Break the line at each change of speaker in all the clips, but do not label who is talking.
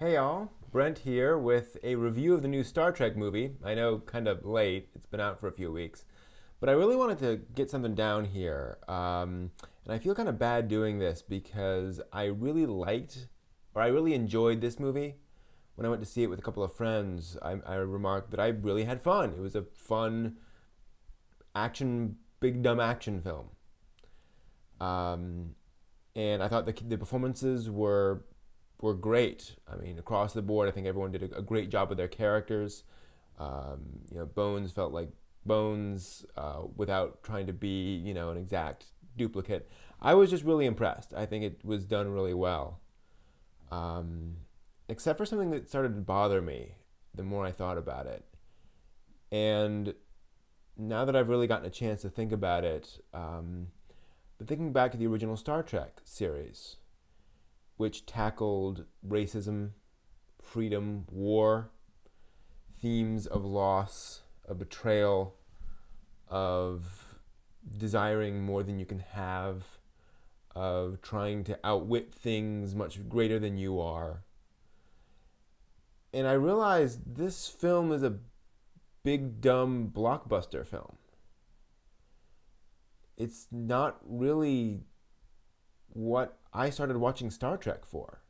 Hey y'all, Brent here with a review of the new Star Trek movie. I know, kind of late, it's been out for a few weeks, but I really wanted to get something down here. And I feel kind of bad doing this because I really liked, or I really enjoyed this movie. When I went to see it with a couple of friends, I remarked that I really had fun. It was a fun action, big dumb action film. Um, and I thought the performances were great. I mean, across the board, I think everyone did a great job with their characters. Bones felt like Bones without trying to be, an exact duplicate. I was just really impressed. I think it was done really well. Um, Except for something that started to bother me the more I thought about it. And now that I've really gotten a chance to think about it, but thinking back to the original Star Trek series, which tackled racism, freedom, war, themes of loss, of betrayal, of desiring more than you can have, of trying to outwit things much greater than you are. And I realized this film is a big, dumb blockbuster film. It's not really what I started watching Star Trek for.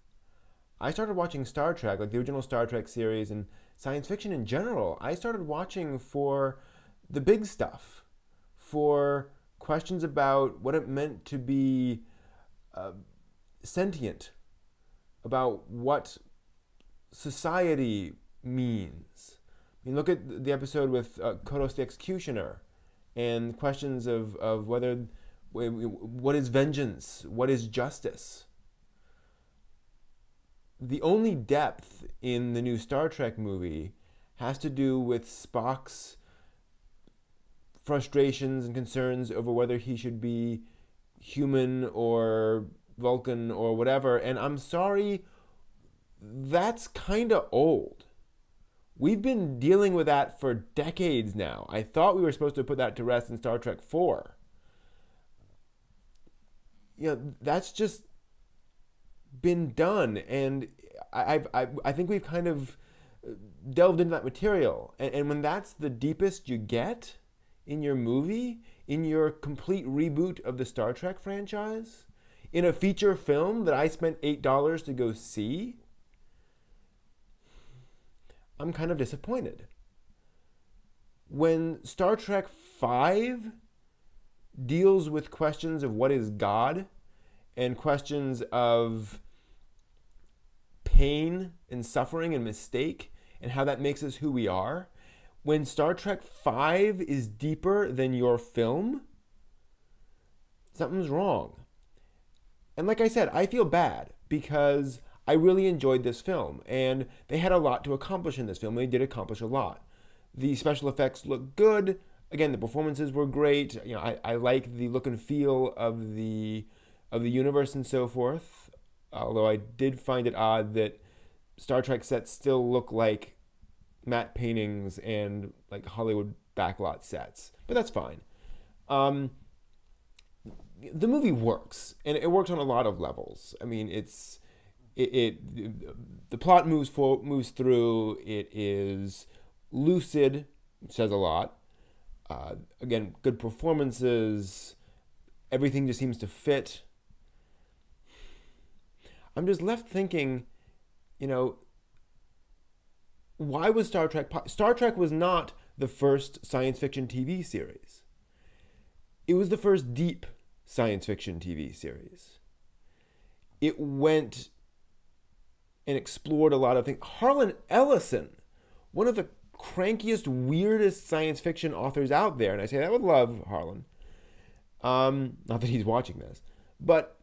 I started watching Star Trek, like the original Star Trek series and science fiction in general. I started watching for the big stuff, for questions about what it meant to be uh, sentient, about what society means. I mean, look at the episode with Kodos the Executioner and questions of whether what is vengeance, what is justice. The only depth in the new Star Trek movie has to do with Spock's frustrations and concerns over whether he should be human or Vulcan or whatever. And I'm sorry, that's kind of old. We've been dealing with that for decades now. I thought we were supposed to put that to rest in Star Trek 4. That's just been done, and I think we've kind of delved into that material. And when that's the deepest you get in your movie, in your complete reboot of the Star Trek franchise, in a feature film that I spent $8 to go see, I'm kind of disappointed. When Star Trek 5 deals with questions of what is God and questions of pain and suffering and mistake and how that makes us who we are, when Star Trek 5 is deeper than your film, something's wrong. And like I said, I feel bad because I really enjoyed this film, and they had a lot to accomplish in this film. They did accomplish a lot. The special effects look good. Again, the performances were great. I like the look and feel of the universe and so forth. Although I did find it odd that Star Trek sets still look like matte paintings and like Hollywood backlot sets, but that's fine. The movie works, and it works on a lot of levels. I mean, the plot moves through. It is lucid, which says a lot. Again, good performances. Everything just seems to fit. I'm just left thinking, why was Star Trek? Star Trek was not the first science fiction TV series. It was the first deep science fiction TV series. It went and explored a lot of things. Harlan Ellison, one of the crankiest, weirdest science fiction authors out there, and I say that with love, Harlan. Not that he's watching this, but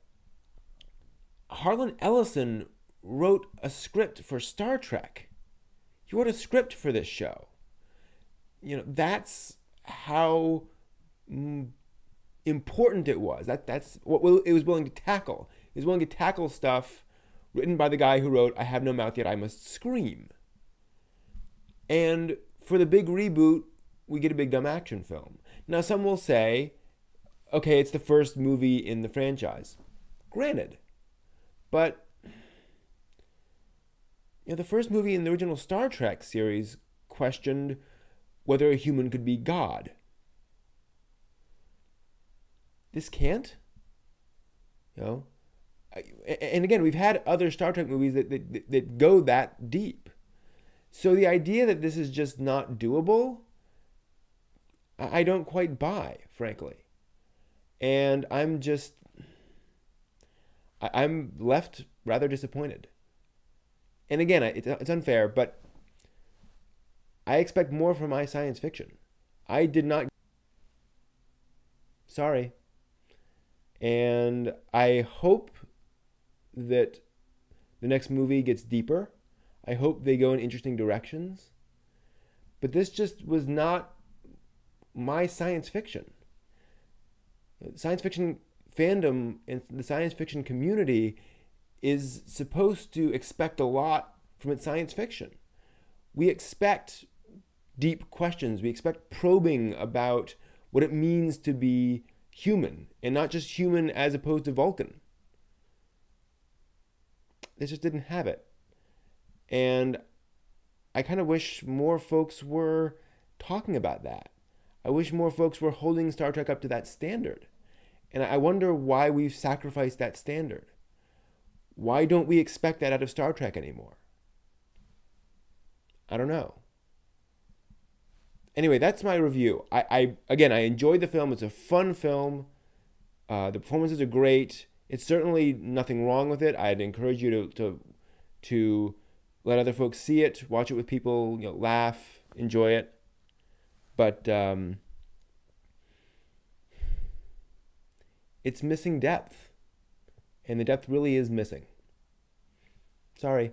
Harlan Ellison wrote a script for Star Trek. He wrote a script for this show. That's how important it was. That's what it was willing to tackle. It was willing to tackle stuff written by the guy who wrote I Have No Mouth Yet I Must Scream. And for the big reboot, we get a big dumb action film. Now some will say, okay, it's the first movie in the franchise. Granted. But The first movie in the original Star Trek series questioned whether a human could be God. This can't. You know, and again, we've had other Star Trek movies that go that deep. So the idea that this is just not doable, I don't quite buy, frankly. And I'm left rather disappointed. And again, it's unfair, but I expect more from my science fiction. I did not. Sorry. And I hope that the next movie gets deeper. I hope they go in interesting directions. But this just was not my science fiction. Science fiction fandom and the science fiction community is supposed to expect a lot from its science fiction. We expect deep questions. We expect probing about what it means to be human, and not just human as opposed to Vulcan. This just didn't have it. And I kind of wish more folks were talking about that. I wish more folks were holding Star Trek up to that standard. And I wonder why we've sacrificed that standard. Why don't we expect that out of Star Trek anymore? I don't know. Anyway, that's my review. I enjoyed the film. It's a fun film. The performances are great. It's certainly nothing wrong with it. I'd encourage you to let other folks see it, watch it with people, laugh, enjoy it. But it's missing depth, and the depth really is missing. Sorry.